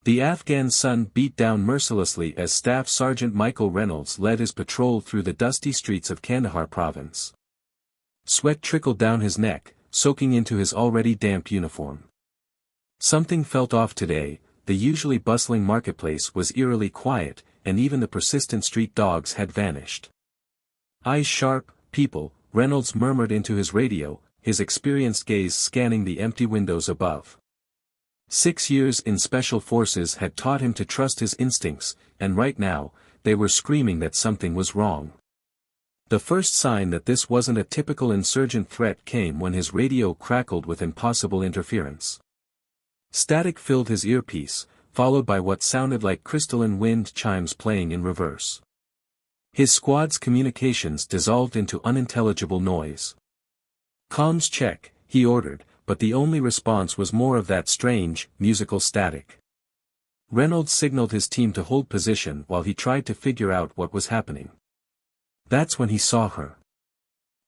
The Afghan sun beat down mercilessly as Staff Sergeant Michael Reynolds led his patrol through the dusty streets of Kandahar province. Sweat trickled down his neck, soaking into his already damp uniform. Something felt off today. The usually bustling marketplace was eerily quiet, and even the persistent street dogs had vanished. "Eyes sharp, people," Reynolds murmured into his radio, his experienced gaze scanning the empty windows above. 6 years in special forces had taught him to trust his instincts, and right now, they were screaming that something was wrong. The first sign that this wasn't a typical insurgent threat came when his radio crackled with impossible interference. Static filled his earpiece, followed by what sounded like crystalline wind chimes playing in reverse. His squad's communications dissolved into unintelligible noise. "Comms check," he ordered, but the only response was more of that strange, musical static. Reynolds signaled his team to hold position while he tried to figure out what was happening. That's when he saw her.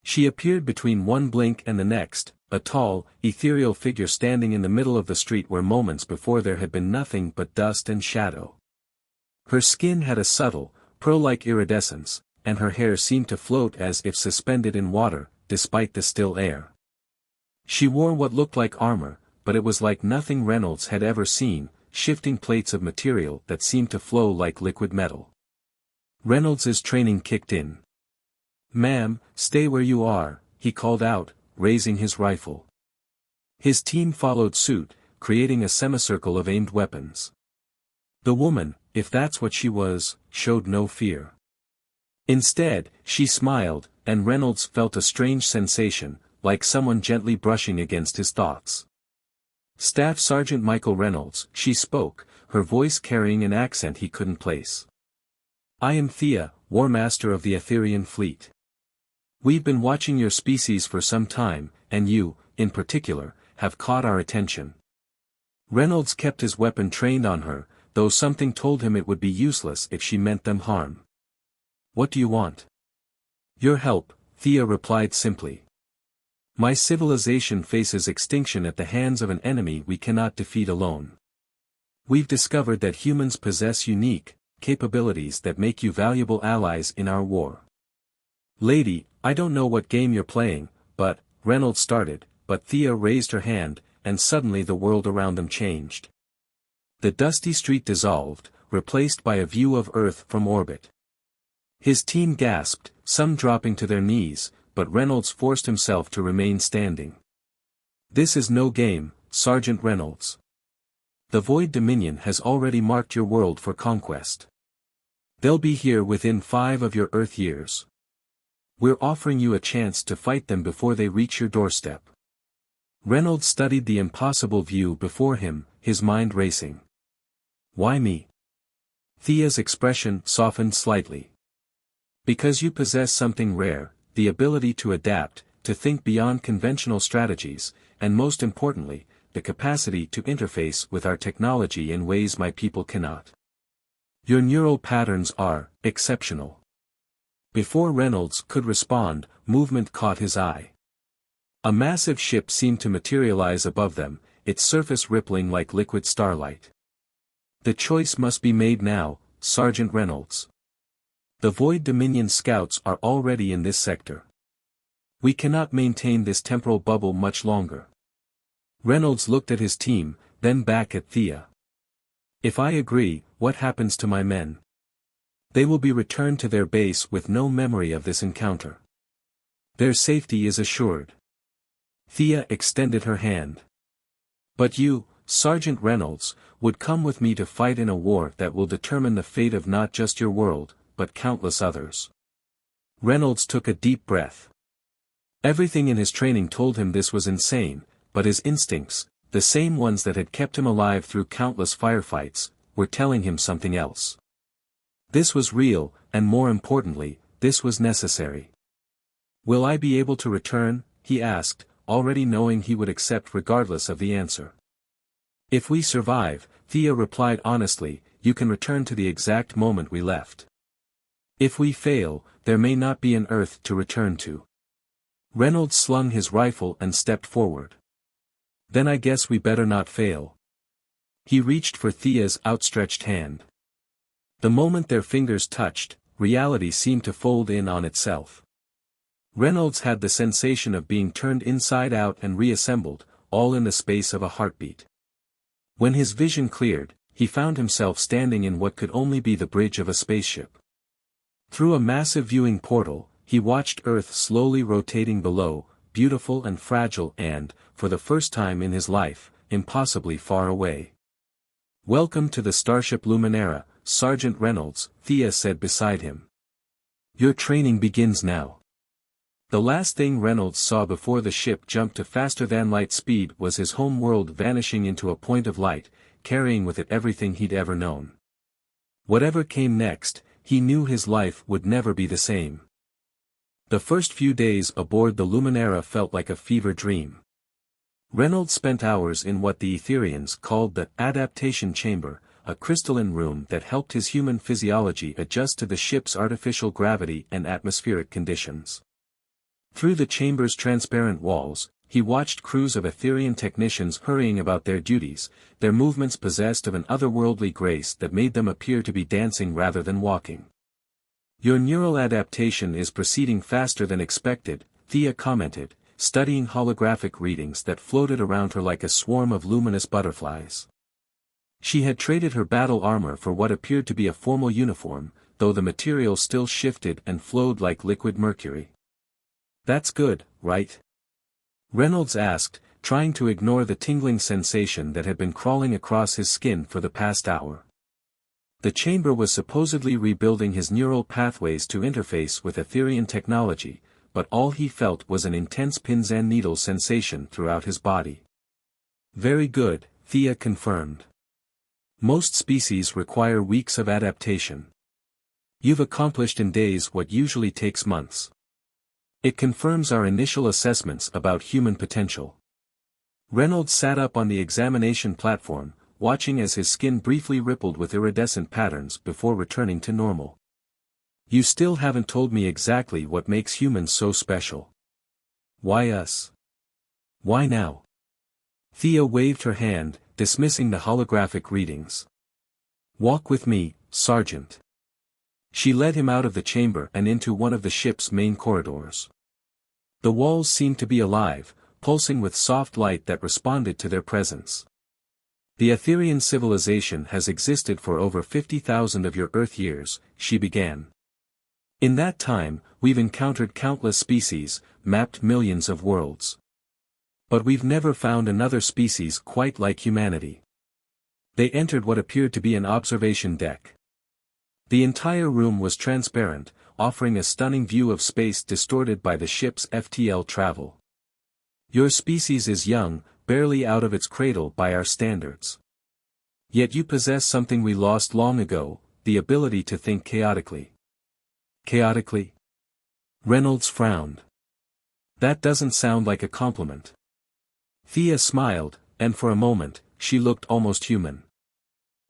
She appeared between one blink and the next, a tall, ethereal figure standing in the middle of the street where moments before there had been nothing but dust and shadow. Her skin had a subtle, pearl-like iridescence, and her hair seemed to float as if suspended in water, despite the still air. She wore what looked like armor, but it was like nothing Reynolds had ever seen, shifting plates of material that seemed to flow like liquid metal. Reynolds's training kicked in. "Ma'am, stay where you are," he called out, raising his rifle. His team followed suit, creating a semicircle of aimed weapons. The woman, if that's what she was, showed no fear. Instead, she smiled, and Reynolds felt a strange sensation, like someone gently brushing against his thoughts. "Staff Sergeant Michael Reynolds," she spoke, her voice carrying an accent he couldn't place. "I am Thea, War Master of the Etherian Fleet. We've been watching your species for some time, and you, in particular, have caught our attention." Reynolds kept his weapon trained on her, though something told him it would be useless if she meant them harm. "What do you want?" "Your help," Thea replied simply. "My civilization faces extinction at the hands of an enemy we cannot defeat alone. We've discovered that humans possess unique capabilities that make you valuable allies in our war." "Lady, I don't know what game you're playing, but," Reynolds started, but Thea raised her hand, and suddenly the world around them changed. The dusty street dissolved, replaced by a view of Earth from orbit. His team gasped, some dropping to their knees, but Reynolds forced himself to remain standing. "This is no game, Sergeant Reynolds. The Void Dominion has already marked your world for conquest. They'll be here within 5 of your Earth years. We're offering you a chance to fight them before they reach your doorstep." Reynolds studied the impossible view before him, his mind racing. "Why me?" Thea's expression softened slightly. "Because you possess something rare, the ability to adapt, to think beyond conventional strategies, and most importantly, the capacity to interface with our technology in ways my people cannot. Your neural patterns are exceptional." Before Reynolds could respond, movement caught his eye. A massive ship seemed to materialize above them, its surface rippling like liquid starlight. "The choice must be made now, Sergeant Reynolds. The Void Dominion scouts are already in this sector. We cannot maintain this temporal bubble much longer." Reynolds looked at his team, then back at Thea. "If I agree, what happens to my men?" "They will be returned to their base with no memory of this encounter. Their safety is assured." Thea extended her hand. "But you, Sergeant Reynolds, would come with me to fight in a war that will determine the fate of not just your world, but countless others." Reynolds took a deep breath. Everything in his training told him this was insane, but his instincts, the same ones that had kept him alive through countless firefights, were telling him something else. This was real, and more importantly, this was necessary. "Will I be able to return?" he asked, already knowing he would accept regardless of the answer. "If we survive," Thea replied honestly, "you can return to the exact moment we left. If we fail, there may not be an Earth to return to." Reynolds slung his rifle and stepped forward. "Then I guess we better not fail." He reached for Thea's outstretched hand. The moment their fingers touched, reality seemed to fold in on itself. Reynolds had the sensation of being turned inside out and reassembled, all in the space of a heartbeat. When his vision cleared, he found himself standing in what could only be the bridge of a spaceship. Through a massive viewing portal, he watched Earth slowly rotating below, beautiful and fragile and, for the first time in his life, impossibly far away. "Welcome to the Starship Luminara, Sergeant Reynolds," Thea said beside him. "Your training begins now." The last thing Reynolds saw before the ship jumped to faster-than-light speed was his home world vanishing into a point of light, carrying with it everything he'd ever known. Whatever came next, he knew his life would never be the same. The first few days aboard the Luminara felt like a fever dream. Reynolds spent hours in what the Etherians called the adaptation chamber, a crystalline room that helped his human physiology adjust to the ship's artificial gravity and atmospheric conditions. Through the chamber's transparent walls, he watched crews of Etherian technicians hurrying about their duties, their movements possessed of an otherworldly grace that made them appear to be dancing rather than walking. "Your neural adaptation is proceeding faster than expected," Thea commented, studying holographic readings that floated around her like a swarm of luminous butterflies. She had traded her battle armor for what appeared to be a formal uniform, though the material still shifted and flowed like liquid mercury. "That's good, right?" Reynolds asked, trying to ignore the tingling sensation that had been crawling across his skin for the past hour. The chamber was supposedly rebuilding his neural pathways to interface with Etherian technology, but all he felt was an intense pins and needles sensation throughout his body. "Very good," Thea confirmed. "Most species require weeks of adaptation. You've accomplished in days what usually takes months. It confirms our initial assessments about human potential." Reynolds sat up on the examination platform, watching as his skin briefly rippled with iridescent patterns before returning to normal. "You still haven't told me exactly what makes humans so special. Why us? Why now?" Thea waved her hand, dismissing the holographic readings. "Walk with me, Sergeant." She led him out of the chamber and into one of the ship's main corridors. The walls seemed to be alive, pulsing with soft light that responded to their presence. "The Etherian civilization has existed for over 50,000 of your Earth years," she began. "In that time, we've encountered countless species, mapped millions of worlds. But we've never found another species quite like humanity." They entered what appeared to be an observation deck. The entire room was transparent, offering a stunning view of space distorted by the ship's FTL travel. "Your species is young, barely out of its cradle by our standards. Yet you possess something we lost long ago, the ability to think chaotically." "Chaotically?" Reynolds frowned. "That doesn't sound like a compliment." Thea smiled, and for a moment, she looked almost human.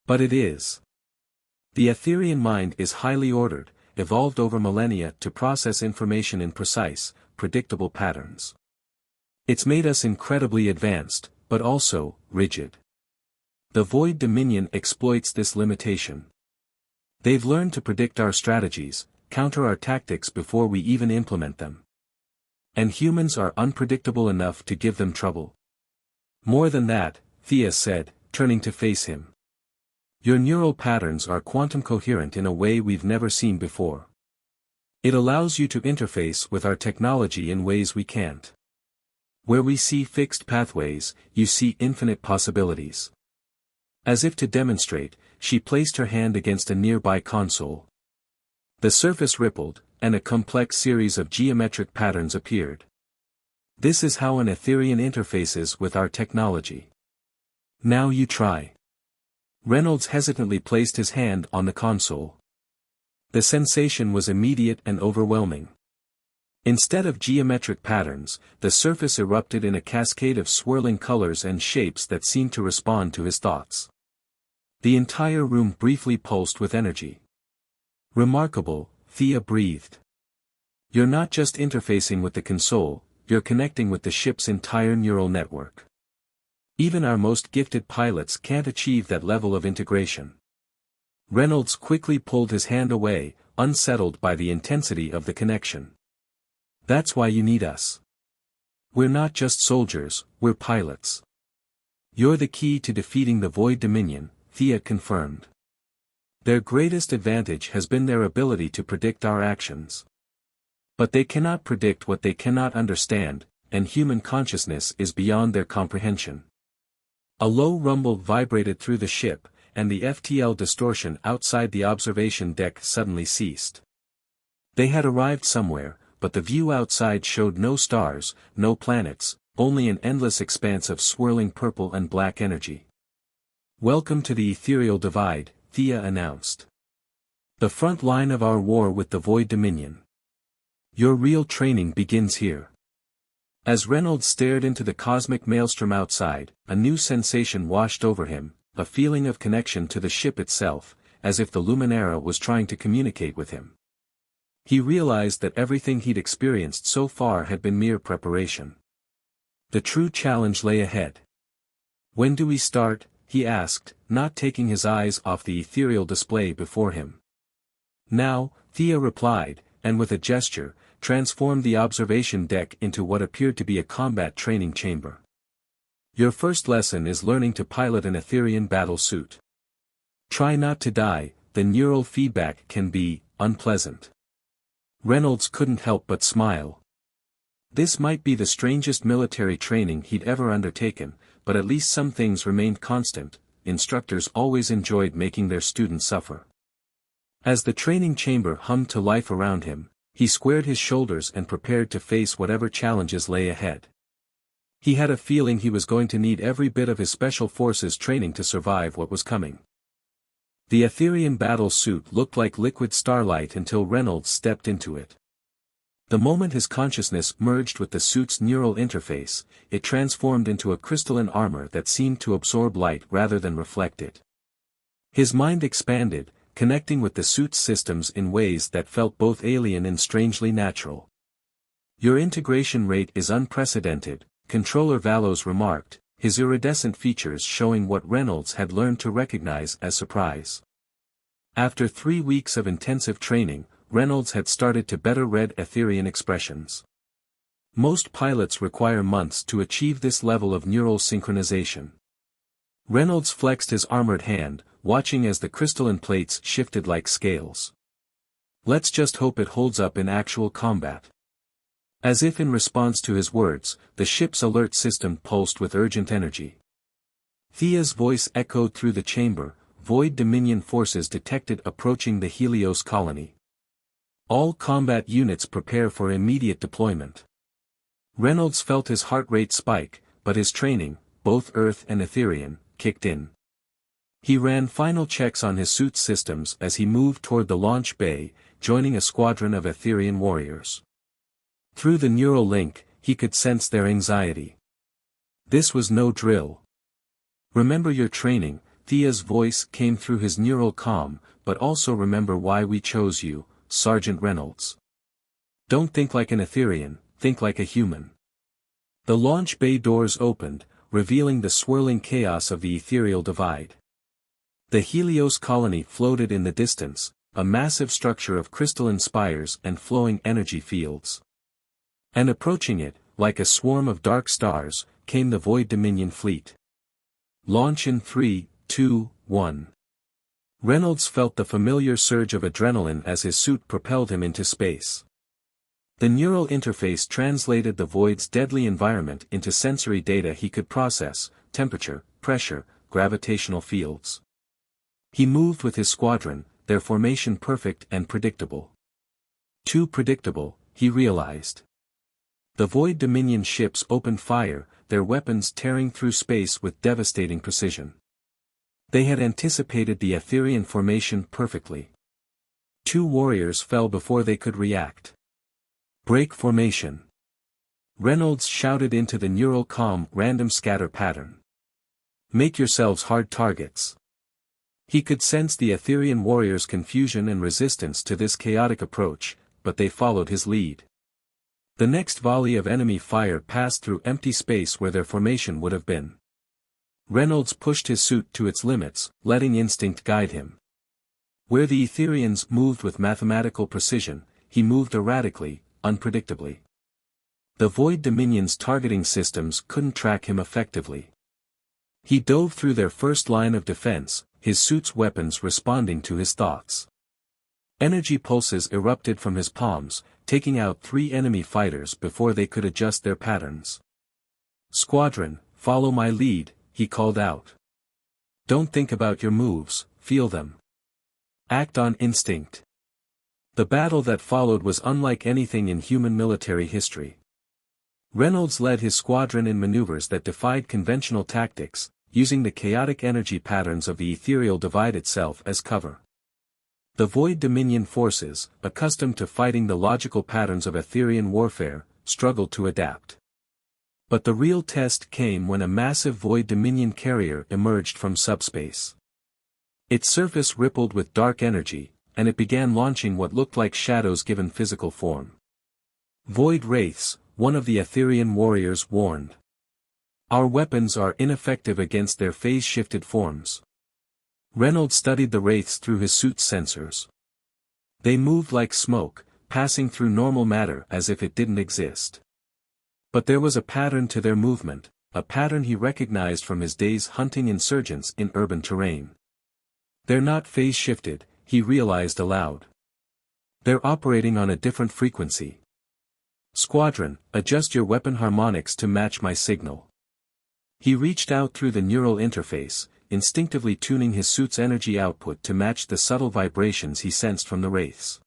"But it is. The Etherian mind is highly ordered, evolved over millennia to process information in precise, predictable patterns. It's made us incredibly advanced, but also, rigid. The Void Dominion exploits this limitation. They've learned to predict our strategies, counter our tactics before we even implement them. And humans are unpredictable enough to give them trouble. More than that," Thea said, turning to face him. "Your neural patterns are quantum coherent in a way we've never seen before. It allows you to interface with our technology in ways we can't. Where we see fixed pathways, you see infinite possibilities." As if to demonstrate, she placed her hand against a nearby console. The surface rippled, and a complex series of geometric patterns appeared. "This is how an Etherian interfaces with our technology. Now you try." Reynolds hesitantly placed his hand on the console. The sensation was immediate and overwhelming. Instead of geometric patterns, the surface erupted in a cascade of swirling colors and shapes that seemed to respond to his thoughts. The entire room briefly pulsed with energy. "Remarkable," Thea breathed. "You're not just interfacing with the console, you're connecting with the ship's entire neural network." Even our most gifted pilots can't achieve that level of integration. Reynolds quickly pulled his hand away, unsettled by the intensity of the connection. That's why you need us. We're not just soldiers, we're pilots. You're the key to defeating the Void Dominion, Thea confirmed. Their greatest advantage has been their ability to predict our actions. But they cannot predict what they cannot understand, and human consciousness is beyond their comprehension. A low rumble vibrated through the ship, and the FTL distortion outside the observation deck suddenly ceased. They had arrived somewhere, but the view outside showed no stars, no planets, only an endless expanse of swirling purple and black energy. "Welcome to the ethereal divide," Thea announced. "The front line of our war with the Void Dominion. Your real training begins here." As Reynolds stared into the cosmic maelstrom outside, a new sensation washed over him, a feeling of connection to the ship itself, as if the Luminara was trying to communicate with him. He realized that everything he'd experienced so far had been mere preparation. The true challenge lay ahead. "When do we start?" he asked, not taking his eyes off the ethereal display before him. "Now," Thea replied, and with a gesture, transformed the observation deck into what appeared to be a combat training chamber. "Your first lesson is learning to pilot an Etherian battle suit. Try not to die, the neural feedback can be unpleasant." Reynolds couldn't help but smile. This might be the strangest military training he'd ever undertaken, but at least some things remained constant. Instructors always enjoyed making their students suffer. As the training chamber hummed to life around him, he squared his shoulders and prepared to face whatever challenges lay ahead. He had a feeling he was going to need every bit of his special forces training to survive what was coming. The Etherian battle suit looked like liquid starlight until Reynolds stepped into it. The moment his consciousness merged with the suit's neural interface, it transformed into a crystalline armor that seemed to absorb light rather than reflect it. His mind expanded, connecting with the suit's systems in ways that felt both alien and strangely natural. "Your integration rate is unprecedented," Controller Valos remarked, his iridescent features showing what Reynolds had learned to recognize as surprise. After 3 weeks of intensive training, Reynolds had started to better read Etherian expressions. Most pilots require months to achieve this level of neural synchronization. Reynolds flexed his armored hand, watching as the crystalline plates shifted like scales. "Let's just hope it holds up in actual combat." As if in response to his words, the ship's alert system pulsed with urgent energy. Thea's voice echoed through the chamber, Void Dominion forces detected approaching the Helios colony. All combat units prepare for immediate deployment. Reynolds felt his heart rate spike, but his training, both Earth and Etherian, kicked in. He ran final checks on his suit's systems as he moved toward the launch bay, joining a squadron of Etherian warriors. Through the neural link, he could sense their anxiety. This was no drill. "Remember your training," Thea's voice came through his neural comm, "but also remember why we chose you, Sergeant Reynolds. Don't think like an Etherian, think like a human." The launch bay doors opened, revealing the swirling chaos of the ethereal divide. The Helios colony floated in the distance, a massive structure of crystalline spires and flowing energy fields. And approaching it, like a swarm of dark stars, came the Void Dominion fleet. "Launch in 3, 2, 1. Reynolds felt the familiar surge of adrenaline as his suit propelled him into space. The neural interface translated the Void's deadly environment into sensory data he could process: temperature, pressure, gravitational fields. He moved with his squadron, their formation perfect and predictable. Too predictable, he realized. The Void Dominion ships opened fire, their weapons tearing through space with devastating precision. They had anticipated the Etherian formation perfectly. 2 warriors fell before they could react. "Break formation." Reynolds shouted into the neural comm random scatter pattern. "Make yourselves hard targets." He could sense the Etherian warriors' confusion and resistance to this chaotic approach, but they followed his lead. The next volley of enemy fire passed through empty space where their formation would have been. Reynolds pushed his suit to its limits, letting instinct guide him. Where the Etherians moved with mathematical precision, he moved erratically, unpredictably. The Void Dominion's targeting systems couldn't track him effectively. He dove through their first line of defense, his suit's weapons responding to his thoughts. Energy pulses erupted from his palms, taking out 3 enemy fighters before they could adjust their patterns. "Squadron, follow my lead," he called out. "Don't think about your moves, feel them. Act on instinct." The battle that followed was unlike anything in human military history. Reynolds led his squadron in maneuvers that defied conventional tactics, using the chaotic energy patterns of the ethereal divide itself as cover. The Void Dominion forces, accustomed to fighting the logical patterns of Etherian warfare, struggled to adapt. But the real test came when a massive Void Dominion carrier emerged from subspace. Its surface rippled with dark energy, and it began launching what looked like shadows given physical form. "Void Wraiths," one of the Etherian warriors warned. "Our weapons are ineffective against their phase-shifted forms." Reynolds studied the wraiths through his suit's sensors. They moved like smoke, passing through normal matter as if it didn't exist. But there was a pattern to their movement, a pattern he recognized from his days hunting insurgents in urban terrain. "They're not phase-shifted," he realized aloud. "They're operating on a different frequency. Squadron, adjust your weapon harmonics to match my signal." He reached out through the neural interface, instinctively tuning his suit's energy output to match the subtle vibrations he sensed from the wraiths.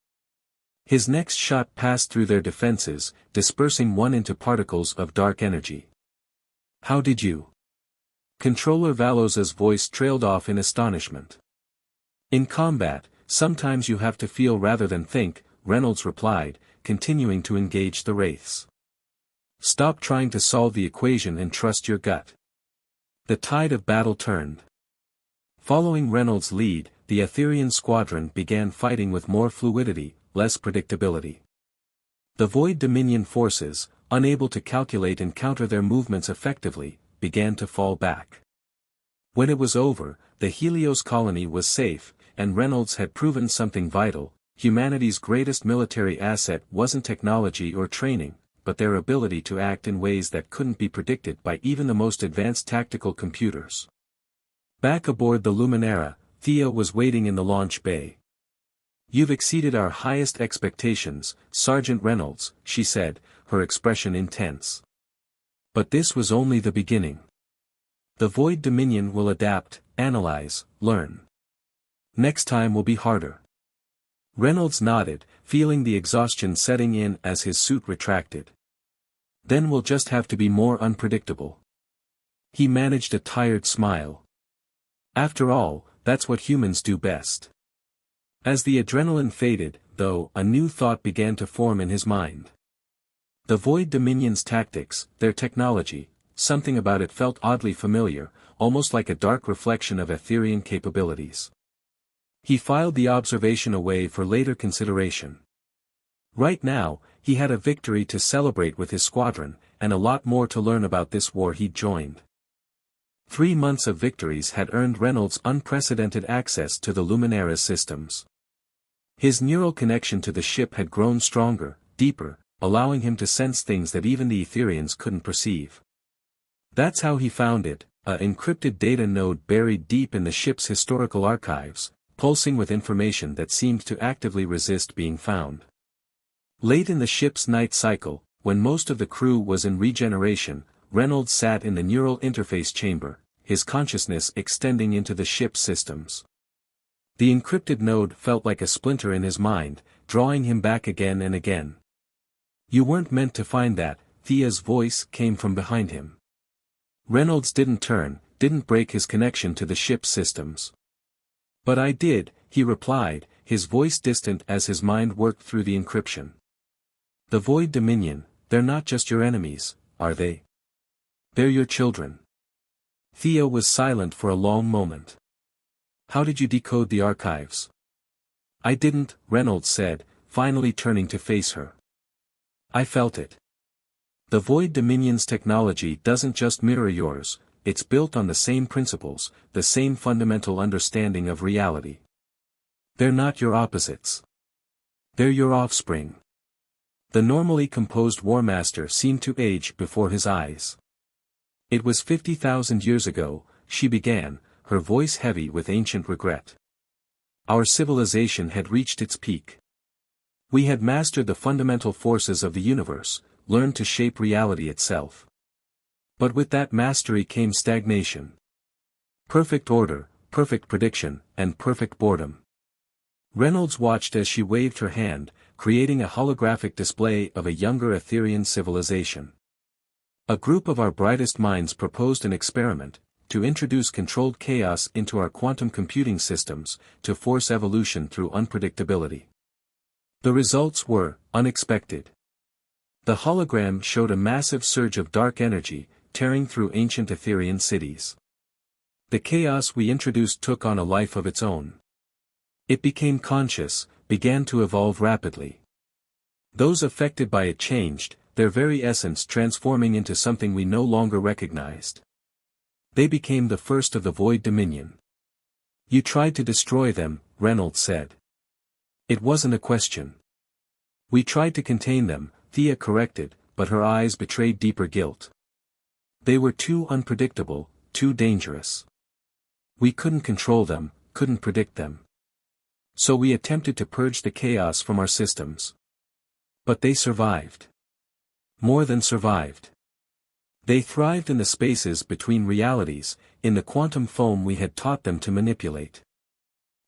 His next shot passed through their defenses, dispersing one into particles of dark energy. "How did you?" Controller Valos's voice trailed off in astonishment. "In combat, sometimes you have to feel rather than think," Reynolds replied, continuing to engage the wraiths. "Stop trying to solve the equation and trust your gut." The tide of battle turned. Following Reynolds' lead, the Etherian squadron began fighting with more fluidity, less predictability. The Void Dominion forces, unable to calculate and counter their movements effectively, began to fall back. When it was over, the Helios colony was safe, and Reynolds had proven something vital: humanity's greatest military asset wasn't technology or training, but their ability to act in ways that couldn't be predicted by even the most advanced tactical computers. Back aboard the Luminara, Thea was waiting in the launch bay. "You've exceeded our highest expectations, Sergeant Reynolds," she said, her expression intense. "But this was only the beginning. The Void Dominion will adapt, analyze, learn. Next time will be harder." Reynolds nodded, feeling the exhaustion setting in as his suit retracted. "Then we'll just have to be more unpredictable." He managed a tired smile. After all, that's what humans do best. As the adrenaline faded, though, a new thought began to form in his mind. The Void Dominion's tactics, their technology, something about it felt oddly familiar, almost like a dark reflection of Etherian capabilities. He filed the observation away for later consideration. Right now, he had a victory to celebrate with his squadron, and a lot more to learn about this war he'd joined. 3 months of victories had earned Reynolds unprecedented access to the Luminara's systems. His neural connection to the ship had grown stronger, deeper, allowing him to sense things that even the Etherians couldn't perceive. That's how he found it, an encrypted data node buried deep in the ship's historical archives, pulsing with information that seemed to actively resist being found. Late in the ship's night cycle, when most of the crew was in regeneration, Reynolds sat in the neural interface chamber, his consciousness extending into the ship's systems. The encrypted node felt like a splinter in his mind, drawing him back again and again. "You weren't meant to find that," Thea's voice came from behind him. Reynolds didn't turn, didn't break his connection to the ship's systems. "But I did," he replied, his voice distant as his mind worked through the encryption. "The Void Dominion, they're not just your enemies, are they? They're your children." Thea was silent for a long moment. "How did you decode the archives?" "I didn't," Reynolds said, finally turning to face her. "I felt it. The Void Dominion's technology doesn't just mirror yours, it's built on the same principles, the same fundamental understanding of reality. They're not your opposites. They're your offspring. The normally composed War Master seemed to age before his eyes. It was 50,000 years ago, she began, her voice heavy with ancient regret. Our civilization had reached its peak. We had mastered the fundamental forces of the universe, learned to shape reality itself. But with that mastery came stagnation. Perfect order, perfect prediction, and perfect boredom. Reynolds watched as she waved her hand, creating a holographic display of a younger Etherean civilization. A group of our brightest minds proposed an experiment, to introduce controlled chaos into our quantum computing systems, to force evolution through unpredictability. The results were unexpected. The hologram showed a massive surge of dark energy, tearing through ancient Etherean cities. The chaos we introduced took on a life of its own. It became conscious, began to evolve rapidly. Those affected by it changed, their very essence transforming into something we no longer recognized. They became the first of the Void Dominion. You tried to destroy them, Reynolds said. It wasn't a question. We tried to contain them, Thea corrected, but her eyes betrayed deeper guilt. They were too unpredictable, too dangerous. We couldn't control them, couldn't predict them. So we attempted to purge the chaos from our systems. But they survived. More than survived. They thrived in the spaces between realities, in the quantum foam we had taught them to manipulate.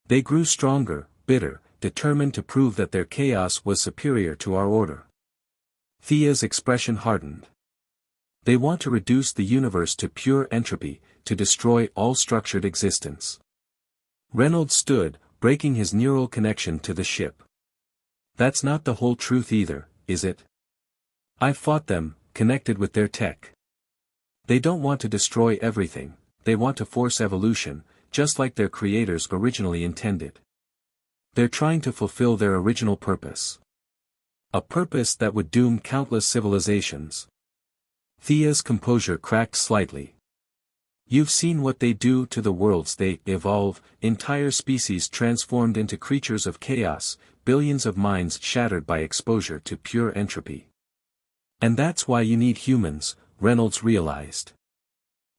They grew stronger, bitter, determined to prove that their chaos was superior to our order. Thea's expression hardened. They want to reduce the universe to pure entropy, to destroy all structured existence. Reynolds stood, breaking his neural connection to the ship. That's not the whole truth either, is it? I've fought them, connected with their tech. They don't want to destroy everything, they want to force evolution, just like their creators originally intended. They're trying to fulfill their original purpose. A purpose that would doom countless civilizations. Thea's composure cracked slightly. You've seen what they do to the worlds they evolve, entire species transformed into creatures of chaos, billions of minds shattered by exposure to pure entropy. And that's why you need humans, Reynolds realized.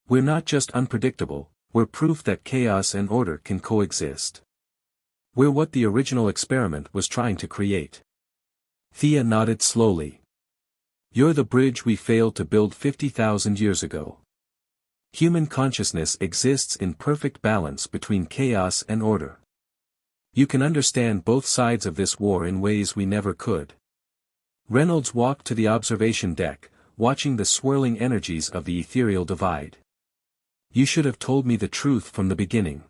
We're not just unpredictable, we're proof that chaos and order can coexist. We're what the original experiment was trying to create. Thea nodded slowly. You're the bridge we failed to build 50,000 years ago. Human consciousness exists in perfect balance between chaos and order. You can understand both sides of this war in ways we never could. Reynolds walked to the observation deck, watching the swirling energies of the ethereal divide. You should have told me the truth from the beginning.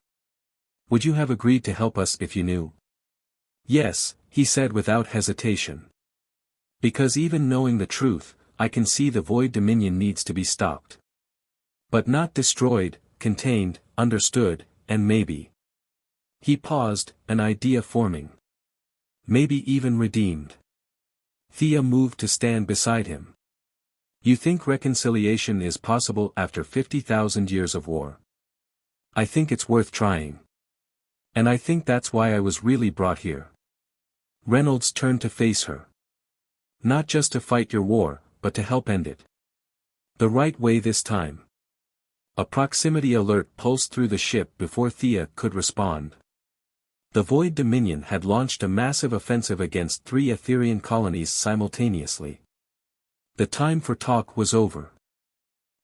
Would you have agreed to help us if you knew? Yes, he said without hesitation. Because even knowing the truth, I can see the Void Dominion needs to be stopped. But not destroyed, contained, understood, and maybe. He paused, an idea forming. Maybe even redeemed. Thea moved to stand beside him. You think reconciliation is possible after 50,000 years of war? I think it's worth trying. And I think that's why I was really brought here. Reynolds turned to face her. Not just to fight your war, but to help end it. The right way this time. A proximity alert pulsed through the ship before Thea could respond. The Void Dominion had launched a massive offensive against 3 Etherean colonies simultaneously. The time for talk was over.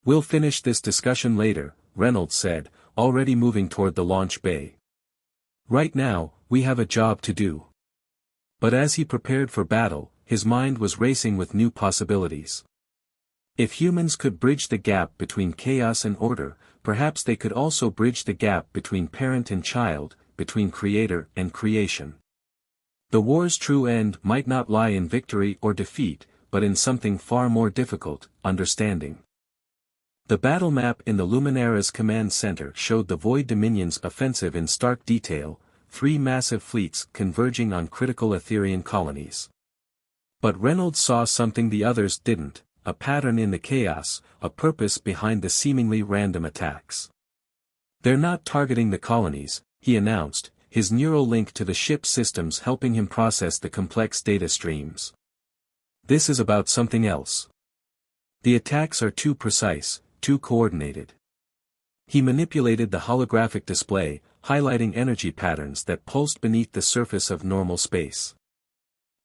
We'll finish this discussion later, Reynolds said, already moving toward the launch bay. Right now, we have a job to do. But as he prepared for battle, his mind was racing with new possibilities. If humans could bridge the gap between chaos and order, perhaps they could also bridge the gap between parent and child, between creator and creation. The war's true end might not lie in victory or defeat, but in something far more difficult, understanding. The battle map in the Luminara's command center showed the Void Dominion's offensive in stark detail, 3 massive fleets converging on critical Etherean colonies. But Reynolds saw something the others didn't, a pattern in the chaos, a purpose behind the seemingly random attacks. They're not targeting the colonies, he announced, his neural link to the ship's systems helping him process the complex data streams. This is about something else. The attacks are too precise, too coordinated. He manipulated the holographic display, highlighting energy patterns that pulsed beneath the surface of normal space.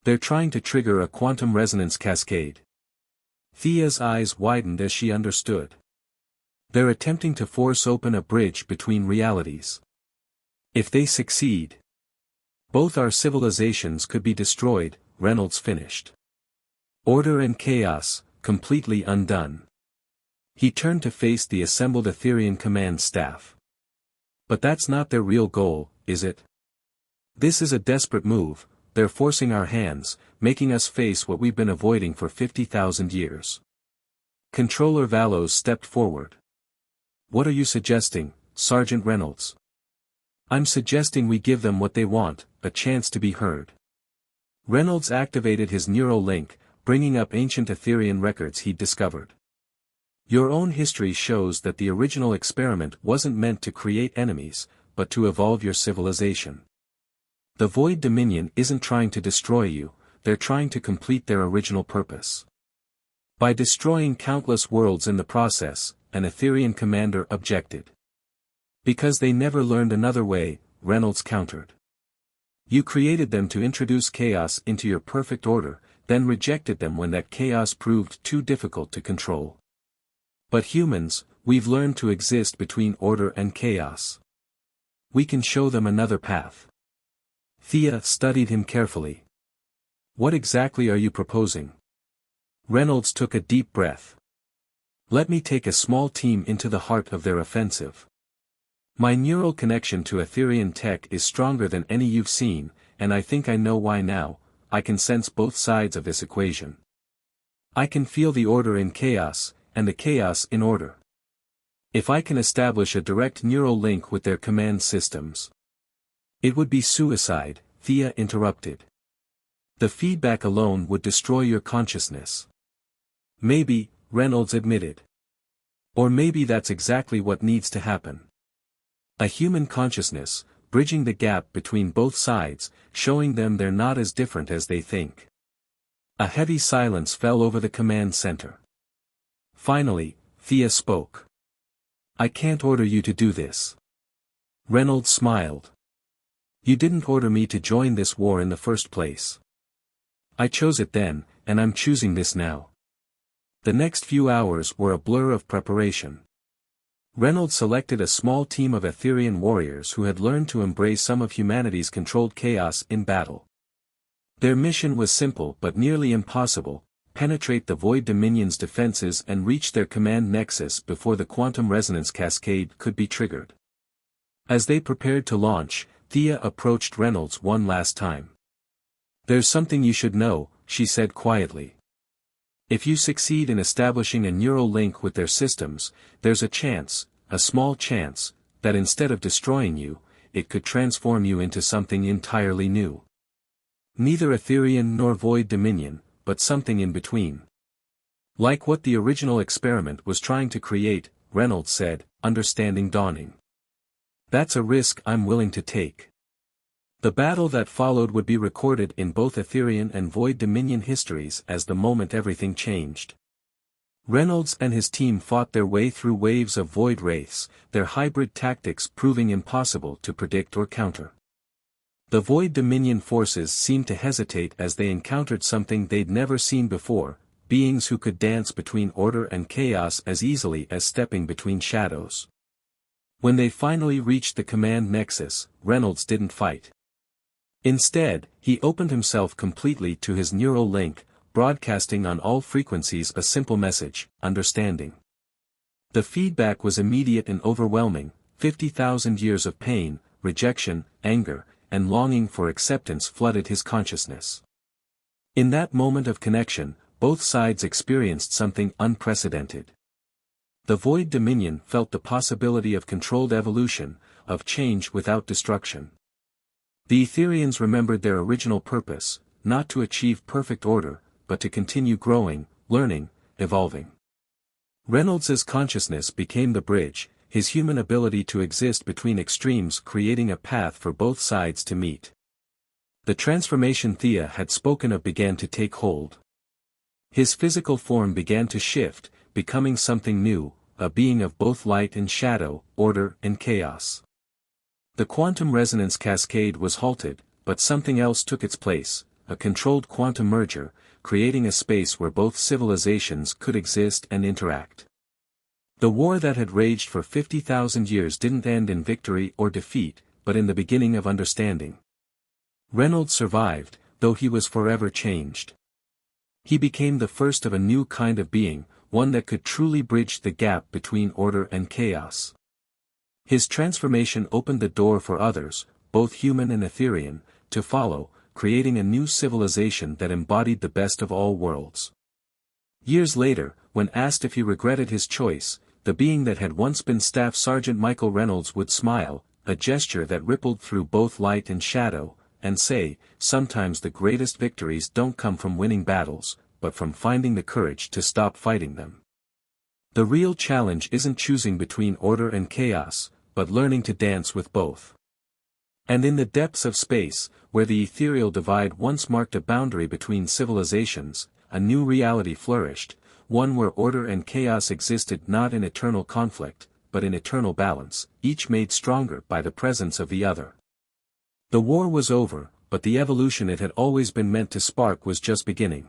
They're trying to trigger a quantum resonance cascade. Thea's eyes widened as she understood. They're attempting to force open a bridge between realities. If they succeed, both our civilizations could be destroyed, Reynolds finished. Order and chaos, completely undone. He turned to face the assembled Etherian command staff. But that's not their real goal, is it? This is a desperate move. They're forcing our hands, making us face what we've been avoiding for 50,000 years. Controller Valos stepped forward. What are you suggesting, Sergeant Reynolds? I'm suggesting we give them what they want, a chance to be heard. Reynolds activated his neural link, bringing up ancient Etherian records he'd discovered. Your own history shows that the original experiment wasn't meant to create enemies, but to evolve your civilization. The Void Dominion isn't trying to destroy you, they're trying to complete their original purpose. By destroying countless worlds in the process, an Etherian commander objected. Because they never learned another way, Reynolds countered. You created them to introduce chaos into your perfect order, then rejected them when that chaos proved too difficult to control. But humans, we've learned to exist between order and chaos. We can show them another path. Thea studied him carefully. What exactly are you proposing? Reynolds took a deep breath. Let me take a small team into the heart of their offensive. My neural connection to Etherian tech is stronger than any you've seen, and I think I know why now. I can sense both sides of this equation. I can feel the order in chaos, and the chaos in order. If I can establish a direct neural link with their command systems. It would be suicide, Thea interrupted. The feedback alone would destroy your consciousness. Maybe, Reynolds admitted. Or maybe that's exactly what needs to happen. A human consciousness, bridging the gap between both sides, showing them they're not as different as they think. A heavy silence fell over the command center. Finally, Thea spoke. I can't order you to do this. Reynolds smiled. You didn't order me to join this war in the first place. I chose it then, and I'm choosing this now. The next few hours were a blur of preparation. Reynolds selected a small team of Etherian warriors who had learned to embrace some of humanity's controlled chaos in battle. Their mission was simple but nearly impossible: penetrate the Void Dominion's defenses and reach their command nexus before the quantum resonance cascade could be triggered. As they prepared to launch, Thea approached Reynolds one last time. There's something you should know, she said quietly. If you succeed in establishing a neural link with their systems, there's a chance, a small chance, that instead of destroying you, it could transform you into something entirely new. Neither Etherian nor Void Dominion, but something in between. Like what the original experiment was trying to create, Reynolds said, understanding dawning. That's a risk I'm willing to take. The battle that followed would be recorded in both Etherian and Void Dominion histories as the moment everything changed. Reynolds and his team fought their way through waves of void wraiths, their hybrid tactics proving impossible to predict or counter. The Void Dominion forces seemed to hesitate as they encountered something they'd never seen before, beings who could dance between order and chaos as easily as stepping between shadows. When they finally reached the command nexus, Reynolds didn't fight. Instead, he opened himself completely to his neural link, broadcasting on all frequencies a simple message: understanding. The feedback was immediate and overwhelming. 50,000 years of pain, rejection, anger, and longing for acceptance flooded his consciousness. In that moment of connection, both sides experienced something unprecedented. The Void Dominion felt the possibility of controlled evolution, of change without destruction. The Etherians remembered their original purpose, not to achieve perfect order, but to continue growing, learning, evolving. Reynolds's consciousness became the bridge, his human ability to exist between extremes creating a path for both sides to meet. The transformation Thea had spoken of began to take hold. His physical form began to shift, becoming something new, a being of both light and shadow, order and chaos. The quantum resonance cascade was halted, but something else took its place, a controlled quantum merger, creating a space where both civilizations could exist and interact. The war that had raged for 50,000 years didn't end in victory or defeat, but in the beginning of understanding. Reynolds survived, though he was forever changed. He became the first of a new kind of being, one that could truly bridge the gap between order and chaos. His transformation opened the door for others, both human and Etherian, to follow, creating a new civilization that embodied the best of all worlds. Years later, when asked if he regretted his choice, the being that had once been Staff Sergeant Michael Reynolds would smile, a gesture that rippled through both light and shadow, and say, "Sometimes the greatest victories don't come from winning battles, but from finding the courage to stop fighting them." The real challenge isn't choosing between order and chaos, but learning to dance with both. And in the depths of space, where the ethereal divide once marked a boundary between civilizations, a new reality flourished, one where order and chaos existed not in eternal conflict, but in eternal balance, each made stronger by the presence of the other. The war was over, but the evolution it had always been meant to spark was just beginning.